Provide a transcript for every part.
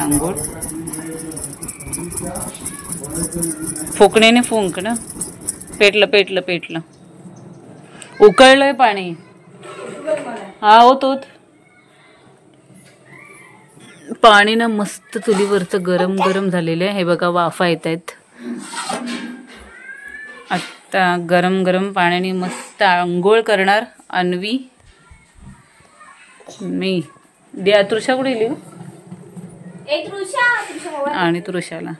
आंघोळ. फुकणीने फुंक ना. पेटलं पेटलं पेटलं. उकळलंय पाणी. हा हो तो पाणी ना मस्त चुलीवरचं गरम गरम झालेलं आहे. हे बघा वाफा येत आहेत. आता गरम गरम पाण्याने मस्त आंघोळ करणार अन्वी. मी द्या तृषा कुठे गेली आणि तृषाला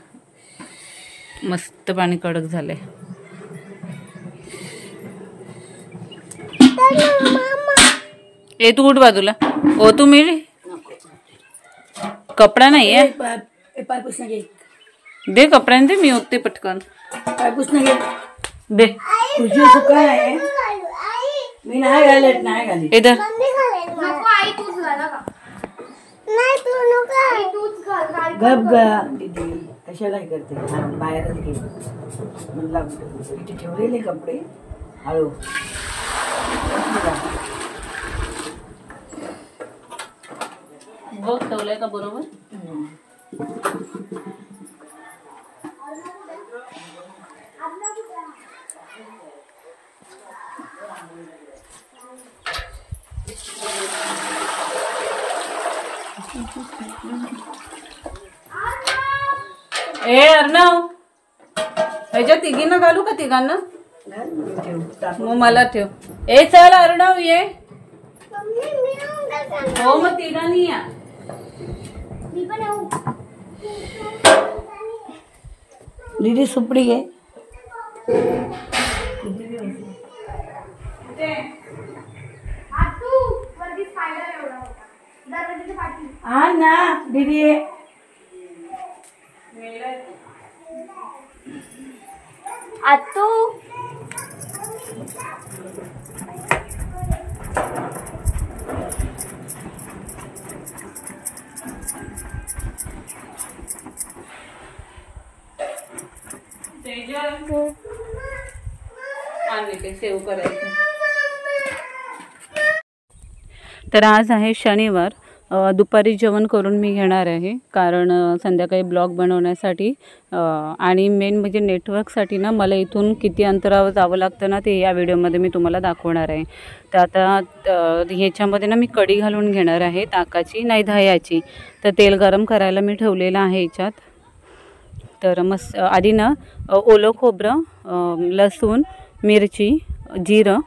मस्त पाणी कडक झालंय. ए तू उठ बाजूला. ओ तू मिळ कपडा नाही आहे. दे कपड्याने दे. मी होते पटकन दे. मी नाही घालत नाही घालत. इधर गप गा दीदी कशाला करते. बाहेरच घे म्हणला. इथे ठेवलेले कपडे हळू बघ ठेवलंय का बरोबर. ए अर्णव ह्याच्या तिघींना घालू का. तिघांना मग मला ठेव. ए चल अर्णव ये. हो मग तिघांनी या. दीदी सुपडी घे. हा ना दीदी. आतू सेव करायचं. तर आज आहे शनिवार. दुपारी जेवण करून मी घेणार आहे कारण संध्याकाळी ब्लॉग बनवण्यासाठी आणि मेन म्हणजे नेटवर्कसाठी ना मला इथून किती अंतरावर जावं लागतं ना ते या व्हिडिओमध्ये मी तुम्हाला दाखवणार आहे. तर आता ह्याच्यामध्ये ना मी कढी घालून घेणार आहे ताकाची नाही दह्याची. तर तेल गरम करायला मी ठेवलेलं आहे ह्याच्यात. तर मस्त आधी ना ओलं खोबरं, लसूण, मिरची, जिरं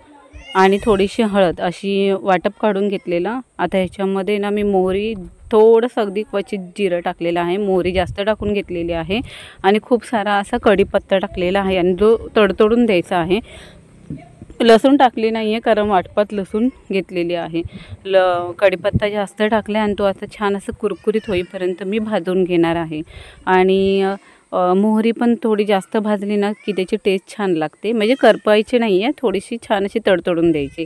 आणि थोडीशी हळद अशी वाटप काढून घेतलेलं. आता ह्याच्यामध्ये ना मी मोहरी थोडंसं अगदी क्वचित जिरं टाकलेलं आहे. मोहरी जास्त टाकून घेतलेली आहे आणि खूप सारा असा कढीपत्ता टाकलेला आहे आणि जो तडतडून द्यायचा आहे. लसूण टाकली नाही आहे कारण वाटपात लसूण घेतलेली आहे. कढीपत्ता जास्त टाकला आणि तो आता छान असं कुरकुरीत होईपर्यंत मी भाजून घेणार आहे. आणि मोहरी पण थोडी जास्त भाजली ना की त्याची टेस्ट छान लागते. म्हणजे करपायची नाही आहे, थोडीशी छान अशी तडतडून द्यायची.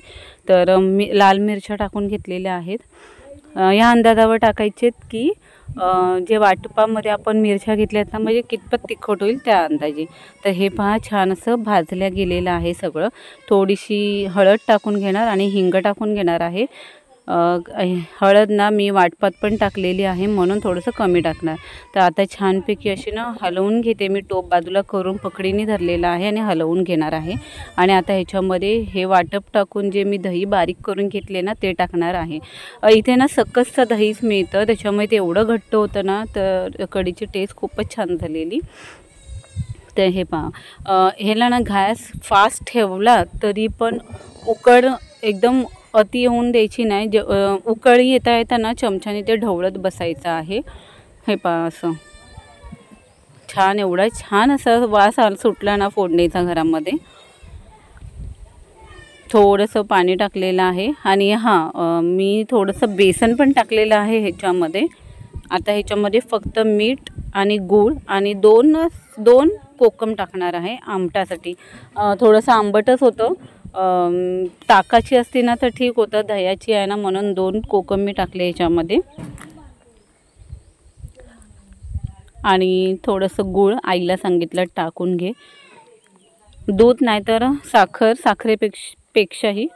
तर लाल मिरच्या टाकून घेतलेल्या आहेत. ह्या अंदाजावर टाकायचे की जे वाटपामध्ये आपण मिरच्या घेतल्या आहेत ना म्हणजे कितपत तिखट होईल त्या अंदाजे. तर हे पहा छान असं भाजल्या गेलेलं आहे सगळं. थोडीशी हळद टाकून घेणार आणि हिंग टाकून घेणार आहे. हळद ना मी वाटपात पण टाकलेली आहे म्हणून थोडंसं कमी टाकणार. तर आता छानपैकी अशी ना हलवून घेते मी. टोप बाजूला करून पकडीने धरलेला आहे आणि हलवून घेणार आहे. आणि आता ह्याच्यामध्ये हे वाटप टाकून जे मी दही बारीक करून घेतले ना ते टाकणार आहे. इथे ना सकसचं दहीच मिळतं त्याच्यामुळे ते एवढं घट्ट होतं ना तर कढीची टेस्ट खूपच छान झालेली. तर हे पहा ह्याला ना गॅस फास्ट ठेवला तरी पण उकड एकदम अति येऊन द्यायची नाही. उकळी येता येताना चमच्याने ते ढवळत बसायचं आहे. हे पहा असं छान एवढा छान असा वास सुटला ना फोडणीचा घरामध्ये. थोडंसं पाणी टाकलेलं आहे आणि हां मी थोडंसं बेसन पण टाकलेलं आहे ह्याच्यामध्ये. आता ह्याच्यामध्ये फक्त मीठ आणि गूळ आणि दोन कोकम टाकणार आहे आमटासाठी. थोडंसं आंबटच होतं. ताकाची असती ना तर ठीक होतं, दह्याची आहे ना म्हणून 2 कोकम मी टाकले ह्याच्यामध्ये. आणि थोडंसं गूळ आईला सांगितलं टाकून घे. दूध नाही तर साखरेपेक्षाही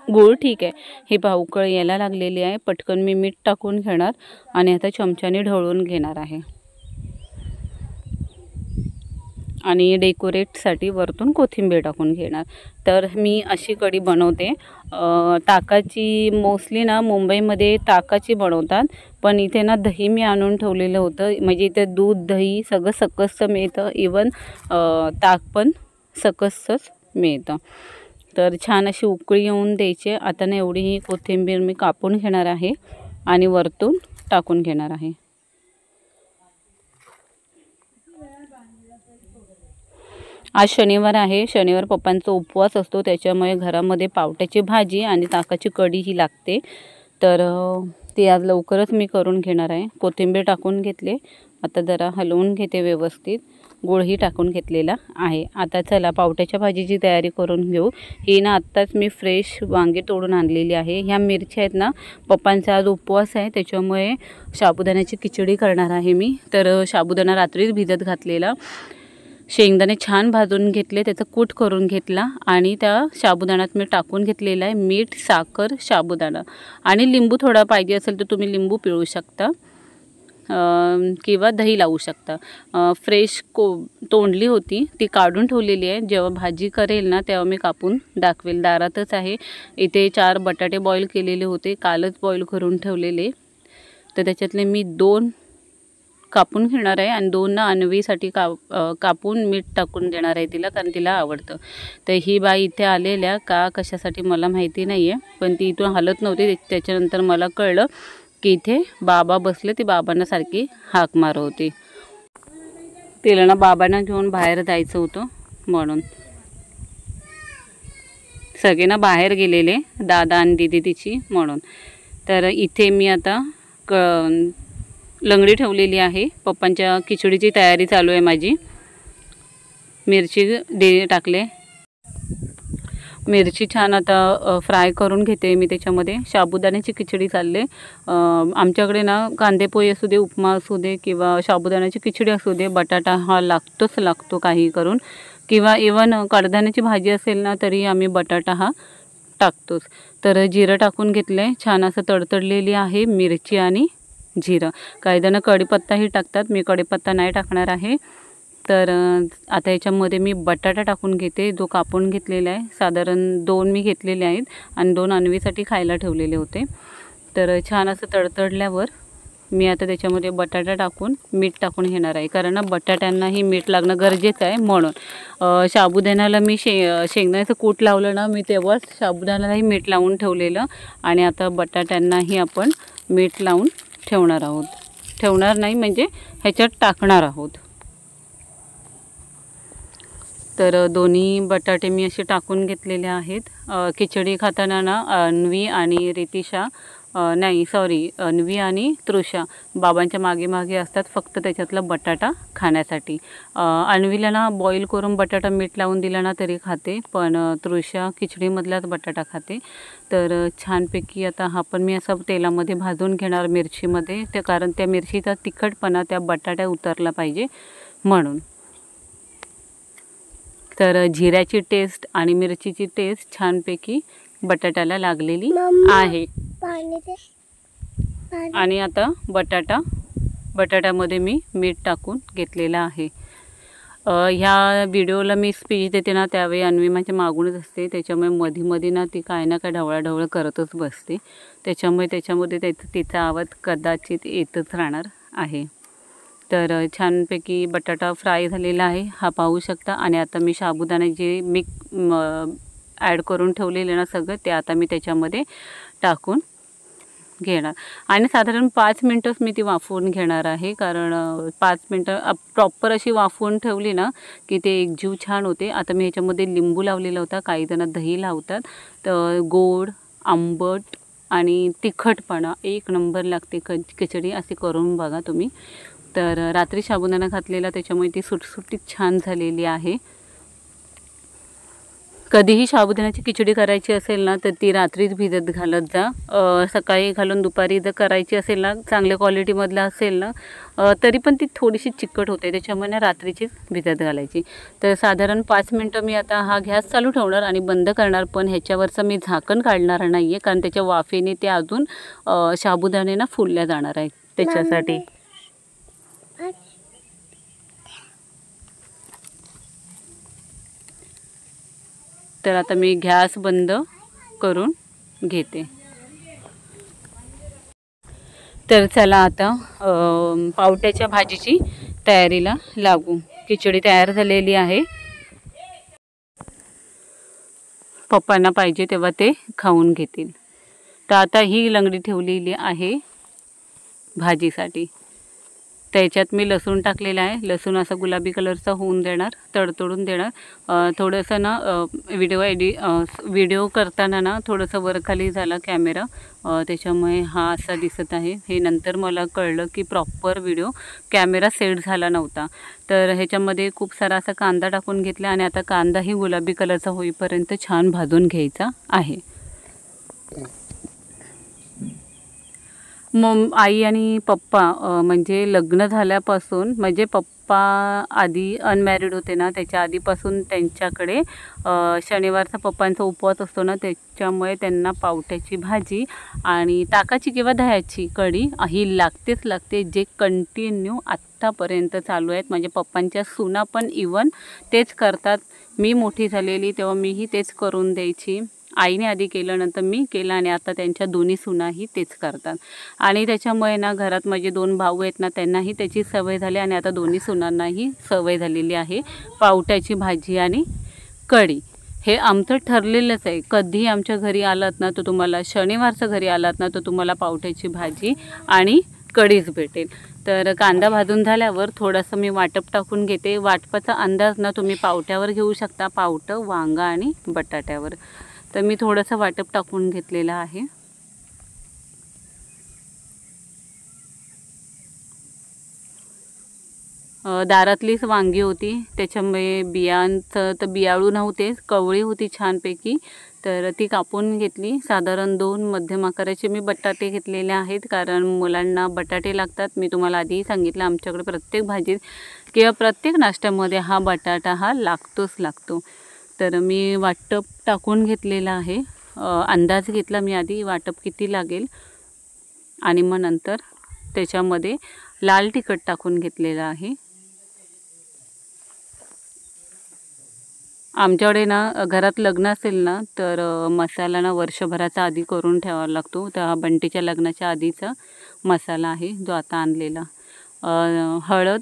गूळ ठीक आहे. ही पहा उकळ यायला लागलेली आहे. पटकन मी मीठ टाकून घेणार आणि आता चमच्याने ढवळून घेणार आहे. आणि डेकोरेटसाठी वरतून कोथिंबीर टाकून घेणार. तर मी अशी कढी बनवते. ताकाची मोस्टली ना मुंबईमध्ये ताकाची बनवतात, पण इथे ना दही मी आणून ठेवलेलं होतं. म्हणजे इथे दूध दही सगळं सकसचं मिळतं. इवन ताक पण सकसच मिळतं. तर छान अशी उकळी येऊन द्यायची. आता ना एवढी ही कोथिंबीर मी कापून घेणार आहे आणि वरतून टाकून घेणार आहे. आज शनिवार आहे. शनिवार पप्पांचा उपवास असतो, त्याच्यामुळे घरामध्ये पावट्याची भाजी आणि ताकाची कढी ही लागते. तर ती आज लवकरच मी करून घेणार आहे. कोथिंबीर टाकून घेतले. आता जरा हलवून घेते व्यवस्थित. गुळही टाकून घेतलेला आहे. आता चला पावट्याच्या भाजीची तयारी करून घेऊ. ही ना आत्ताच मी फ्रेश वांगी तोडून आणलेली आहे. ह्या मिरच्या आहेत ना, पप्पांचा आज उपवास आहे त्याच्यामुळे साबुदाण्याची खिचडी करणार आहे मी. तर साबुदाणा रात्रीच भिजत घातलेला. शेंगदाणे छान भाजून घेतले, त्याचा कूट करून घेतला आणि त्या साबुदाण्यात मी टाकून घेतलेला आहे मीठ, साखर, साबुदाणा आणि लिंबू थोडा पाहिजे असेल तर तुम्ही लिंबू पिळू शकता किंवा दही लावू शकता. फ्रेश तोंडली होती ती काढून ठेवलेली आहे. जेव्हा भाजी करेल ना तेव्हा मी कापून दाखवेल. दारातच आहे. इथे 4 बटाटे बॉईल केलेले होते, कालच बॉईल करून ठेवलेले. तर त्याच्यातले मी 2 कापून घेणार आहे आणि 2 ना अन्वीसाठी कापून मीठ टाकून देणार आहे तिला, कारण तिला आवडतं. तर ही बाई इथे आलेल्या का कशासाठी मला माहिती नाही आहे, पण ती इथून हलत नव्हती. त्याच्यानंतर मला कळलं की इथे बाबा बसले. ती बाबांना सारखी हाक मारत होती. तिला ना बाबांना घेऊन बाहेर जायचं होतं म्हणून. सगळे ना बाहेर गेलेले, दादा आणि दीदी तिची म्हणून. तर इथे मी आता लंगडी ठेवलेली आहे. पप्पांच्या खिचडीची तयारी चालू आहे माझी. मिरची टाकले. मिरची छान आता फ्राय करून घेते मी त्याच्यामध्ये. साबुदाण्याची खिचडी चालले. आमच्याकडे ना कांदेपोहे असू दे, उपमा असू दे किंवा साबुदाण्याची खिचडी असू दे, बटाटा हा लागतो काही करून. किंवा इवन कडधान्याची भाजी असेल ना तरी आम्ही बटाटा हा टाकतोच. तर जिरं टाकून घेतलं आहे. छान असं तडतडलेली आहे मिरची आणि जिरं. काही जण कढीपत्ताही टाकतात, मी कढीपत्ता नाही टाकणार आहे. तर आता याच्यामध्ये मी बटाटा टाकून घेते, जो कापून घेतलेला आहे. साधारण 2 मी घेतलेले आहेत आणि 2 अन्वीसाठी खायला ठेवलेले होते. तर छान असं तडतडल्यावर मी आता त्याच्यामध्ये बटाटा टाकून मीठ टाकून घेणार आहे, कारण ना बटाट्यांनाही मीठ लागणं गरजेचं आहे म्हणून. साबुदाण्याला मी शेंगदाण्याचं कूट लावलं ना मी, तेव्हाच साबुदाण्यालाही मीठ लावून ठेवलेलं आणि आता बटाट्यांनाही आपण मीठ लावून ठेवणार आहोत. ठेवणार नाही म्हणजे ह्याच्यात टाकणार आहोत. तर दोन्ही बटाटे मी असे टाकून घेतलेले आहेत. खिचडी खाताना ना अन्वी आणि रितिशा अन्वी आणि तृषा बाबांच्या मागे असतात फक्त त्याच्यातला बटाटा खाण्यासाठी. अन्वीला ना बॉईल करून बटाटा मीठ लावून दिला ना तरी खाते, पण तृषा खिचडीमधलाच बटाटा खाते. तर छानपैकी आता हा पण मी असा तेलामध्ये भाजून घेणार मिरचीमध्ये, ते कारण त्या मिरचीचा तिखटपणा त्या बटाट्यात उतरला पाहिजे म्हणून. तर जिऱ्याची टेस्ट आणि मिरचीची टेस्ट छानपैकी बटाट्याला लागलेली आहे. आणि आता बटाट्यामध्ये मी मीठ टाकून घेतलेलं आहे. ह्या व्हिडिओला मी स्पीच देते ना त्यावेळी अन्वी माझ्या मागूनच असते, त्याच्यामुळे मध्ये ना ती काय ना काय ढवळाढवळ करतच बसते. त्याच्यामध्ये तिचा आवाज कदाचित येतच राहणार आहे. तर छानपैकी बटाटा फ्राय झालेला आहे, हा पाहू शकता. आणि आता मी साबुदाणा जे ॲड करून ठेवलेले ना सगळं, ते आता मी त्याच्यामध्ये टाकून घेणार आणि साधारण 5 मिनटंच मी ती वाफवून घेणार आहे, कारण 5 मिनटं प्रॉपर अशी वाफवून ठेवली ना की ते एकजीव छान होते. आता मी ह्याच्यामध्ये लिंबू लावलेला होता, काही जण दही लावतात. तर गोड, आंबट आणि तिखटपणा 1 नंबर लागते खिचडी. अशी करून बघा तुम्ही. तर रात्री साबुदाणा घातलेला त्याच्यामुळे ती सुटसुटीत छान झालेली आहे. कधीही साबुदाण्याची खिचडी करायची असेल ना तर ती रात्रीच भिजत घालत जा. सकाळी घालून दुपारी जर करायची असेल ना, चांगल्या क्वालिटीमधला असेल ना तरी पण ती थोडीशी चिकट होते, त्याच्यामुळे ना रात्रीचीच भिजत घालायची. तर साधारण 5 मिनटं मी आता हा गॅस चालू ठेवणार आणि बंद करणार, पण ह्याच्यावरचं मी झाकण काढणार नाही आहे कारण त्याच्या वाफेने ते अजून साबुदाणे ना फुलल्या जाणार आहे त्याच्यासाठी. तर आता मी गॅस बंद करून घेते. तर चला आता पावट्याच्या भाजीची तयारीला लागू. खिचडी तयार झालेली आहे. पप्पांना पाहिजे तेव्हा ते खाऊन घेतील. तर आता ही लंगडी ठेवलेली आहे भाजीसाठी. त्याच्यात मी लसूण टाकलेला आहे. लसूण असा गुलाबी कलरचा होऊन देणार, तडतडून देणार. थोडंसं ना व्हिडिओ करताना ना थोडंसं वरखाली झाला कॅमेरा, त्याच्यामुळे हा असा दिसत आहे. हे नंतर मला कळलं की प्रॉपर कॅमेरा सेट झाला नव्हता. तर ह्याच्यामध्ये खूप सारा असा कांदा टाकून घेतला आणि आता कांदाही गुलाबी कलरचा होईपर्यंत छान भाजून घ्यायचा आहे. आई आणि पप्पा म्हणजे लग्न झाल्यापासून, म्हणजे पप्पा आधी अनमॅरिड होते ना, त्याच्या आधीपासून त्यांच्याकडे शनिवारचा पप्पांचा उपवास असतो ना, त्याच्यामुळे त्यांना पावट्याची भाजी आणि ताकाची किंवा दह्याची कढी ही लागतेच लागते, जे कंटिन्यू आत्तापर्यंत चालू आहेत. म्हणजे पप्पांच्या सुना पण इवन तेच करतात. मी मोठी झालेली तेव्हा मीही तेच करून द्यायची. आईने आधी केलं, नंतर मी केलं आणि आता त्यांच्या दोन्ही सुनाही तेच करतात. आणि त्याच्यामुळे ना घरात माझे 2 भाऊ आहेत ना, त्यांनाही त्याची सवय झाली आणि आता दोन्ही सुनांनाही सवय झालेली आहे पावट्याची भाजी आणि कढी. हे आमचं ठरलेलंच आहे. कधी आमच्या घरी आलात ना तर तुम्हाला, शनिवारचं घरी आलात ना तर तुम्हाला पावट्याची भाजी आणि कढीच भेटेल. तर कांदा भाजून झाल्यावर थोडंसं मी वाटप टाकून घेते. वाटपाचा अंदाज ना तुम्ही पावट्यावर घेऊ शकता, पावटं, वांगा आणि बटाट्यावर. तर मी थोडंसं वाटप टाकून घेतलेलं आहे. दारातलीच वांगी होती, त्याच्यामुळे बियांचं तर बियाळू नव्हतेच, कवळी होती छानपैकी, तर ती कापून घेतली. साधारण 2 मध्यम आकाराचे मी बटाटे घेतलेले आहेत, कारण मुलांना बटाटे लागतात. मी तुम्हाला आधीही सांगितलं, आमच्याकडे प्रत्येक भाजीत किंवा प्रत्येक नाश्त्यामध्ये हा बटाटा हा लागतो. तर मी वाटप टाकून घेतलेला आहे. अंदाज घेतला मी आधी वाटप किती लागेल आणि मग नंतर त्याच्यामध्ये लाल तिखट टाकून घेतलेलं आहे. आमच्याकडे ना घरात लग्न असेल ना तर मसाला ना वर्षभराचा आधी करून ठेवावा लागतो. तर बंटीच्या लग्नाच्या आधीचा मसाला आहे जो आता आणलेला. हळद,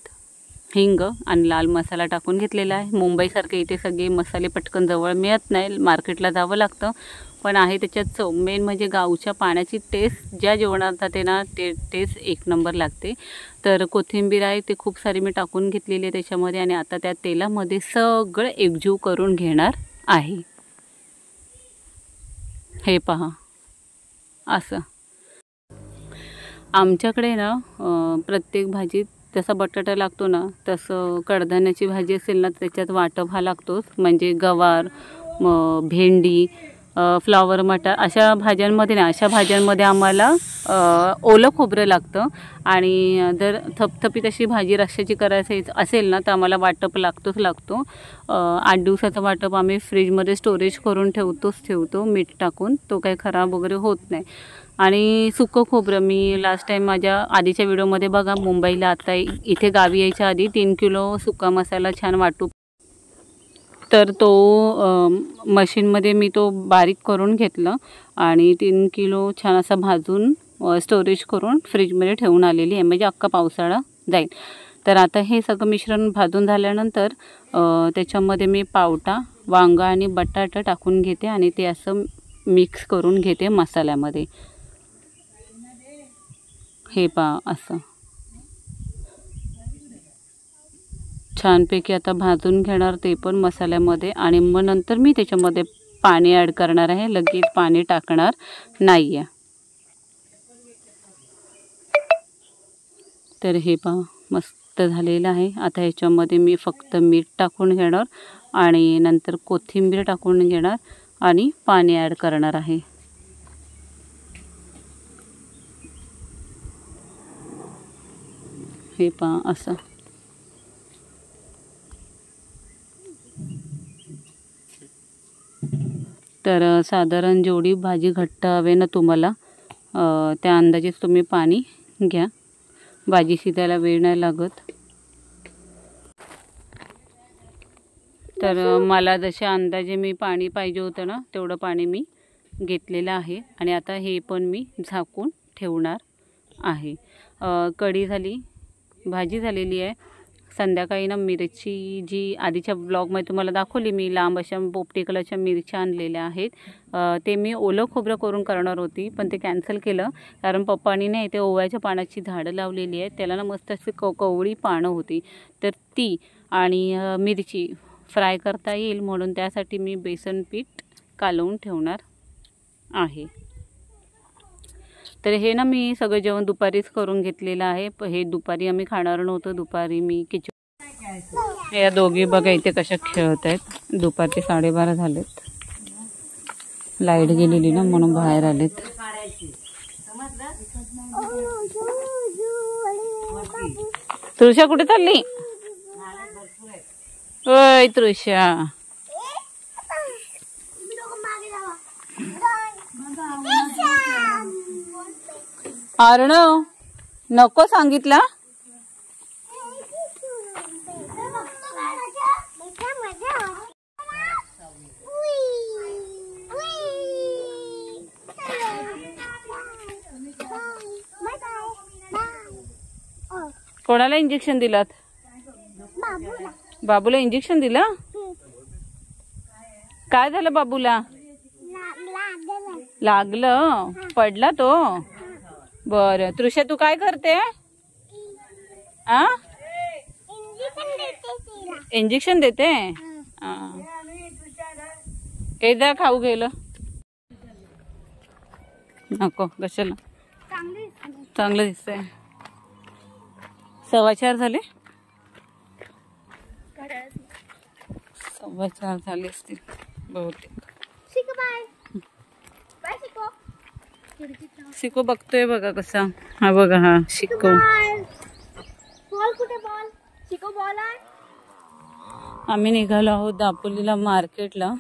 हिंग आणि लाल मसाला टाकून घेतलेला आहे. मुंबईसारखे इथे सगळे मसाले पटकन जवळ मिळत नाही, मार्केटला जावं लागतं. पण आहे त्याच्यात चव. मेन म्हणजे गावच्या पाण्याची टेस्ट ज्या जेवणात जाते ना, ते टेस्ट 1 नंबर लागते. तर कोथिंबीर आहे ते खूप सारी मी टाकून घेतलेली आहे त्याच्यामध्ये आणि आता त्या तेलामध्ये सगळं एकजीव करून घेणार आहे. हे पहा असं. आमच्याकडे ना प्रत्येक भाजीत जसा बटाटा लागतो ना, तसं कडधान्याची भाजी असेल ना त्याच्यात वाटप हा लागतोच. म्हणजे गवार, भेंडी, फ्लॉवर मटार अशा भाज्यांमध्ये आम्हाला ओलं खोबरं लागतं. आणि जर थपथपीत अशी भाजी रश्श्याची करायची असेल ना तर आम्हाला वाटप लागतो. 8 दिवसाचं वाटप आम्ही फ्रीजमध्ये स्टोरेज करून ठेवतो मीठ टाकून. तो काही खराब वगैरे होत नाही. आणि सुकं खोबरं मी लास्ट टाईम माझ्या आधीच्या व्हिडिओमध्ये बघा, मुंबईला आता इथे गावी यायच्या आधी 3 किलो सुका मसाला छान वाटू, तर तो मशीनमध्ये मी तो बारीक करून घेतलं आणि 3 किलो छान असा भाजून स्टोरेज करून फ्रीजमध्ये ठेवून आलेली आहे, म्हणजे अख्खा पावसाळा जाईल. तर आता हे सगळं मिश्रण भाजून झाल्यानंतर त्याच्यामध्ये मी पावटा, वांगा आणि बटाटा टाकून घेते आणि ते असं मिक्स करून घेते मसाल्यामध्ये. हे पहा असं छानपैकी आता भाजून घेणार ते पण मसाल्यामध्ये आणि मग नंतर मी त्याच्यामध्ये पाणी ॲड करणार आहे. लगेच पाणी टाकणार नाही आहे. तर हे पहा मस्त झालेलं आहे. आता ह्याच्यामध्ये मी फक्त मीठ टाकून घेणार आणि नंतर कोथिंबीर टाकून घेणार आणि पाणी ॲड करणार आहे. हे पहा असं. तर साधारण जेवढी भाजी घट्ट हवे ना तुम्हाला त्या अंदाजेच तुम्ही पाणी घ्या. भाजी शिजायला वेळ नाही लागत. तर मला जशा अंदाजे मी पाणी पाहिजे होतं ना तेवढं पाणी मी घेतलेलं आहे. आणि आता हे पण मी झाकून ठेवणार आहे. कढी झाली, भाजी झालेली आहे. संध्याकाळी ना मिरची जी आधीच्या ब्लॉगमध्ये तुम्हाला दाखवली मी, लांब अशा पोपटी कलरच्या मिरच्या आणलेल्या आहेत. ते मी ओलं खोबरं करून करणार होती पण ते कॅन्सल केलं कारण पप्पानी ना इथे ओव्याच्या पानाची झाडं लावलेली आहेत. त्याला ना मस्त अशी कवळी पानं होती तर ती आणि मिरची फ्राय करता येईल म्हणून त्यासाठी मी बेसन पीठ कालवून ठेवणार आहे. तर हे ना मी सगळं जेवण दुपारीच करून घेतलेलं आहे. हे दुपारी आम्ही खाणार नव्हतं. दुपारी मी खिचडी. या दोघी बघा इथे कशा खेळत आहेत. दुपारचे 12:30 झालेत. लाईट गेलेली ना म्हणून बाहेर आलेत. तृषा कुठे चालली? ओय तृषा, अर्णव नको सांगितला. कोणाला इंजेक्शन दिलात? बाबूला इंजेक्शन दिला. काय झालं बाबूला? लागलं. पडला तो. बरं तृषा तू काय करते? इंजेक्शन देते. एकदा खाऊ गेलं नको कशाला. चांगलं दिसतंय. 4:15 झाले. 4:15 झाले असतील बहुतेक. शिको बघतोय बघा कसा. हा बघा हा शिको. आम्ही निघालो आहोत दापोलीला मार्केटला.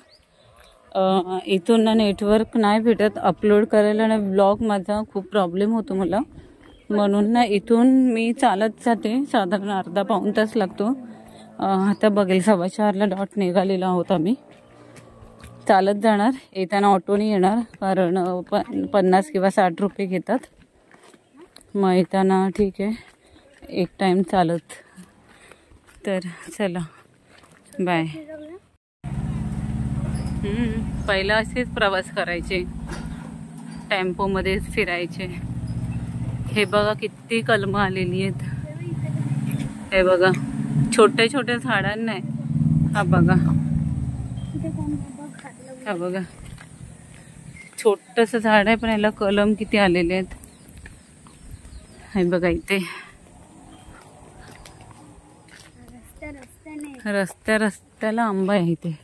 इथून ना नेटवर्क नाही भेटत अपलोड करायला ना. ब्लॉग माझा खूप प्रॉब्लेम होतो मला म्हणून ना इथून मी चालत जाते. साधारण अर्धा पाऊण तास लागतो. आता बघेल 4:15ला डॉट निघालेलो आहोत आम्ही. चालत जाणार. येताना ऑटोने येणार कारण 50 किंवा 60 रुपये घेतात. मग येताना ठीक आहे एक टाईम चालत. तर चला बाय. पहिला असेच प्रवास करायचे, टेम्पोमध्येच फिरायचे. हे बघा किती कलमं आलेली आहेत. हे बघा छोट्या छोट्या झाडांना आहे. हा बघा, हा बघा छोटंसं झाड आहे पण याला कलम किती आलेले आहेत. हे बघा इथे रस्त्याला आंबा आहे इथे.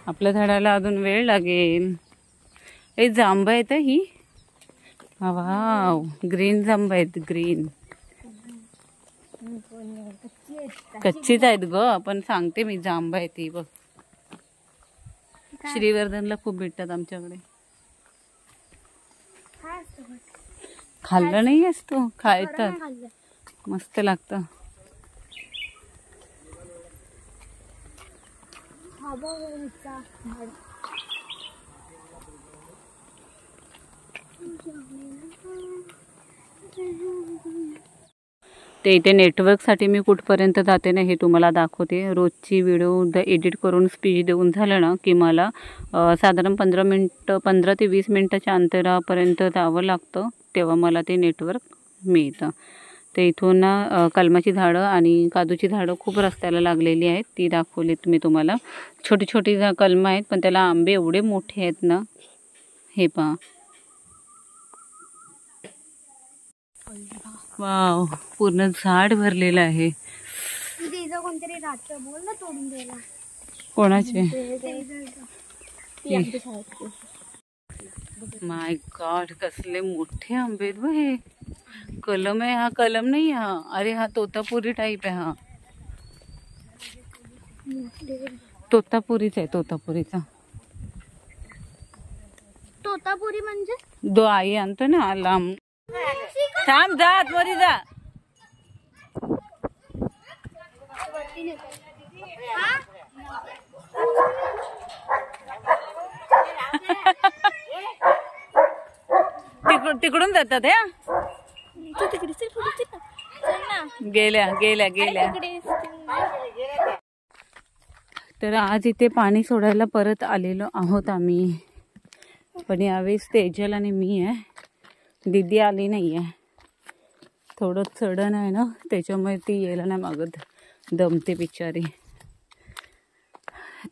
आपल्या झाडाला अजून वेळ लागेल. हे जांब आहेत ही. वाव ग्रीन जांब आहेत. ग्रीन कच्चीच आहेत ग पण सांगते मी जांब आहे ती बघ. श्रीवर्धनला खूप भेटतात आमच्याकडे. खाल्लं नाही आहेस तू? खायतात मस्त लागतं. ते इथे नेटवर्कसाठी मी कुठपर्यंत जाते ना हे तुम्हाला दाखवते. रोजची व्हिडिओ एडिट करून स्पीच देऊन झालं ना की मला साधारण 15 ते 20 मिनटाच्या अंतरापर्यंत जावं लागतं. तेव्हा मला ते नेटवर्क मिळतं. ते इथून ना कलमाची झाडं आणि काजूची झाडं खूप रस्त्याला लागलेली आहेत. ती दाखवलीत मी तुम्हाला. छोटी छोटी कलमं आहेत पण त्याला आंबे एवढे मोठे आहेत ना. हे पहा. वाव पूर्ण झाड भरलेलं आहे. ते रात्र बोल ना तोडून द्यायला. कोणाचे? ती आमच्या शाळेत. माय गॉड, कसले मोठे आंबे आहेत बघ हे. कलम आहे हा, कलम नाही हा. अरे हा तोतापुरी टाईप आहे हा. तोतापुरीच आहे, तोतापुरीचा. तोतापुरी म्हणजे दो आई आणतो ना लांब. थांब, जा आतमध्ये जा. तिकडून जातात ह्या. गेल्या गेल्या गेल्या. तर आज इथे पाणी सोडायला परत आलेलो आहोत आम्ही. पण यावेळेस तेजल आणि मी आहे, दीदी आली नाही आहे. थोडं चढण आहे ना, त्याच्यामुळे ती यायला नाही मागत, दमते बिचारी.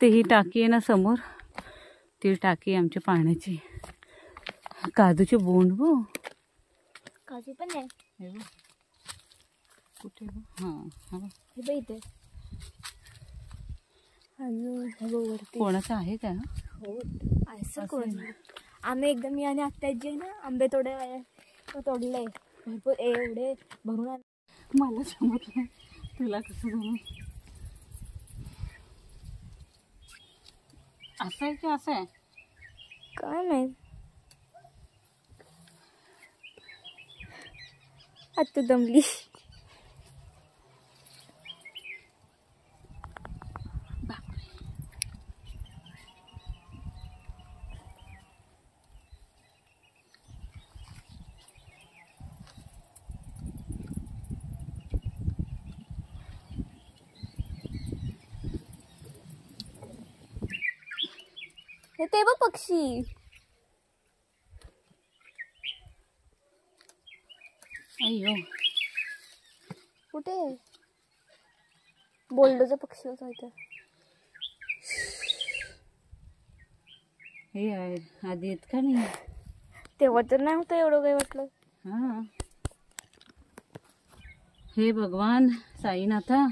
ते ही टाकी आहे ना समोर, ती टाकी आहे आमच्या पाण्याची. काजूचे बोंड बो, काजू पण आहे. हे बघ कुठे बघ. हां हां, हे बघ इथे. कोणाचं आहे का? हो, असं कोण. आम्ही एकदम, मी आणि आत्या जे ना आंबे तोडले भरपूर, एवढे भरून आले. मला समजलं, तुला कसं जमलं? असं आहे की असं आहे काय नाही. आता दमली. हे ते बघ पक्षी. अय्यो, कुठे? बोल्डोचा पक्षी होता इथे. हे आहे आधी येत का नाही? तेव्हा तर नाही होतं एवढं काही वाटलं. हा, हे भगवान साईनाथा.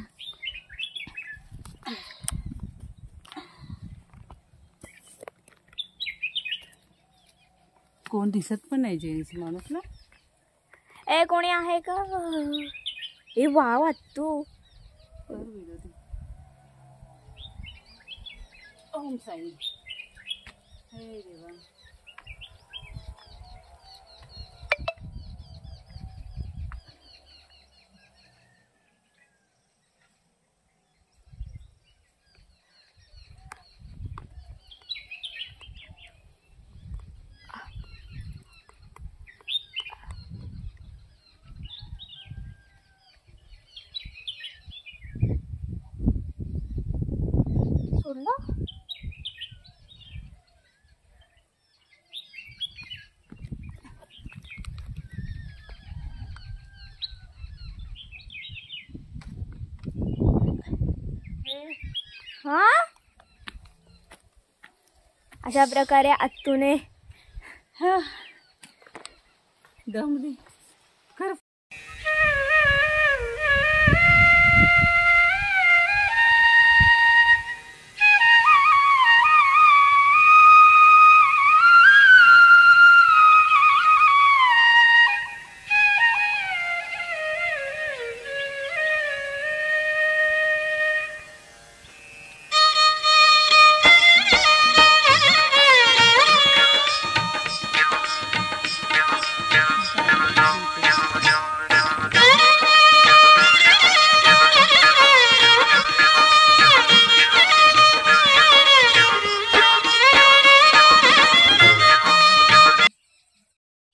कोण दिसत पण नाही जेंट्स माणूस ना. ए कोणी आहे का? ए वाव तू. ओम साई. हे देवा. सोडलं? हा, अशा प्रकारे आत्तूने दमली. कर.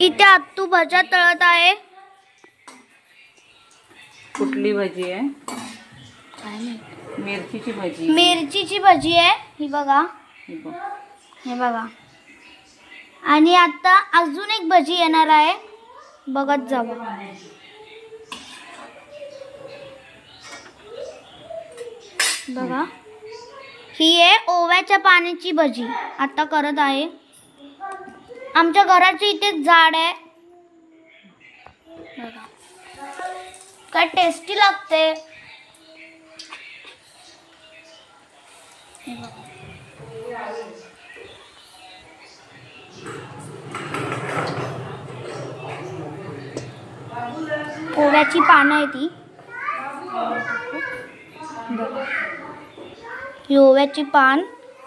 इथे आत्तू भजा तळत आहे. कुठली भजी आहे? काय नाही, मिरचीची भजी. मिरचीची भजी आहे ही बघा. हे बघ. हे बघा. आणि आता अजून एक भजी येणार आहे, बघत जावा. बघा, ही आहे ओव्याच्या पाण्याची भजी. आता करत आहे. आमच्या घराच्या इथे झाड आहे बघा, काय टेस्टी लागते. हे बघा. ओव्याची पानं आहे ती. बघा. ही ओव्याची पान,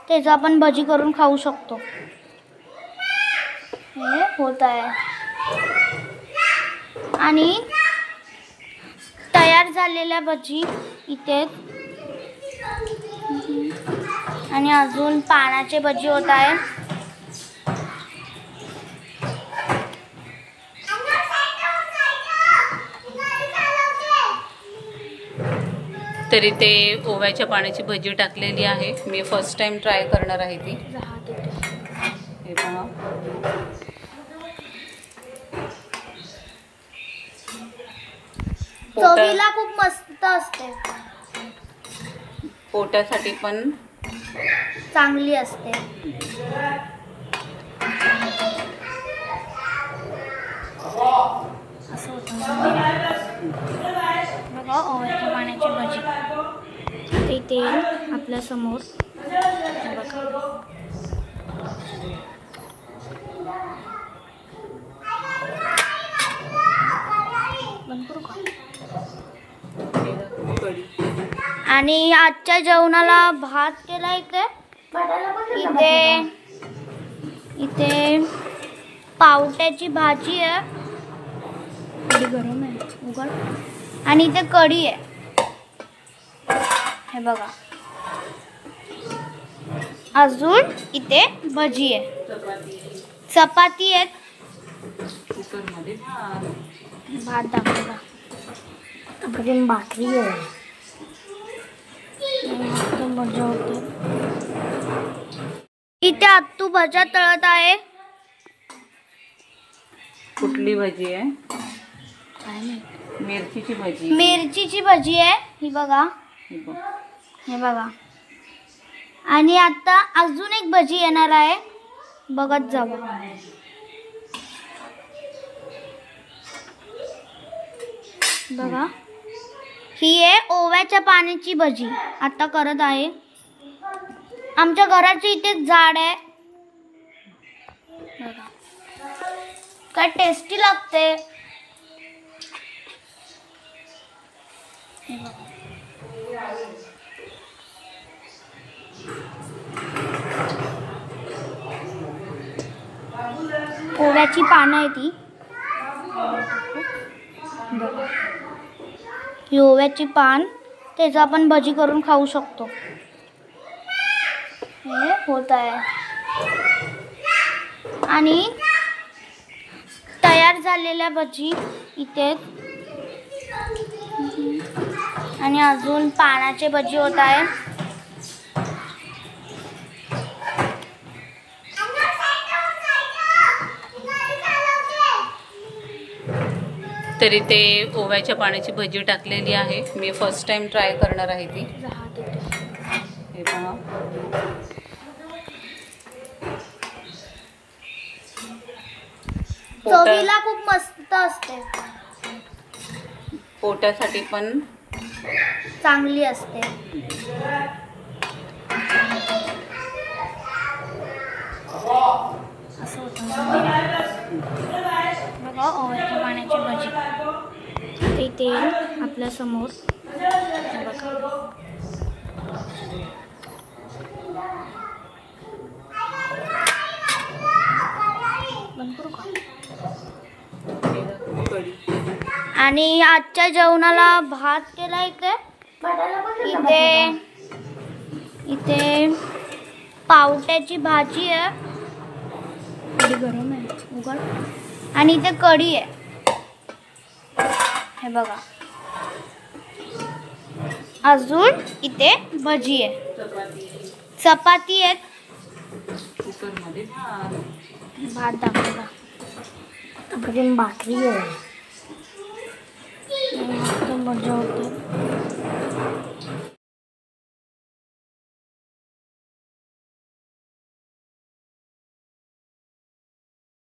त्याचं आपण भजी करून खाऊ शकतो. हे होत आहे. आणि तयार झालेल्या भजी इथे, आणि अजून पानाचे भजी होत आहे. तरी ते ओव्याच्या पाण्याची भजी टाकलेली आहे. मी फर्स्ट टाइम ट्राय करणार आहे ती. हे पहा. चवीला खूप मस्त असते, पोटासाठी पण चांगली असते. असं होतं बघा. ओव्याच्या पाण्याची भजी, ते तेल आपल्या समोर. हे बघा. बंद करू का? आणि आजच्या जेवणाला भात केला इथे. इथे पावट्याची भाजी आहे. कढी गरम आहे, उघड. आणि इथे कढी आहे. हे बघा. अजून इथे भजी आहे, चपाती आहे, भात दाखवला, अजून भाकरी आहे. मजा होते. इथे आत्तू भजा तळत आहे. कुठली भजी आहे? काय माहित. मिरचीची भजी. मिरचीची भजी आहे ही बघा. हे बघा. आणि आता अजून एक भजी येणार आहे, बघत जावा. बघा. ही आहे ओव्याच्या पाण्याची भजी, आता करत आहे. आमच्या घराच्या इथे झाड आहे. बघा काय टेस्टी लागते. हे बघा. ओव्याची पानं आहे ती. बघा. ही ओव्याची पान, त्याचं आपण भजी करून खाऊ शकतो. हे होत आहे. आणि तयार झालेल्या भजी इथे, आणि अजून पानाचे भजी होत आहे. तरी ते ओव्याच्या पाण्याची भजी टाकलेली आहे. मी फर्स्ट टाइम ट्राय करणार आहे ती. हे पहा. चवीला खूप मस्त असते, पोटासाठी पण चांगली असते. असं होतं बघा. ओव्याच्या पाण्याची भजी, ते तेल आपल्या समोर. हे बघा. बंद करू का? आणि आजच्या जेवणाला भात केला इथे. इथे पावट्याची भाजी आहे. कढी गरम आहे, उघड. आणि इथे कढी आहे. हे बघा. अजून इथे भजी आहे, चपाती आहे, भात दाखवला, अजून भाकरी आहे. मजा होते.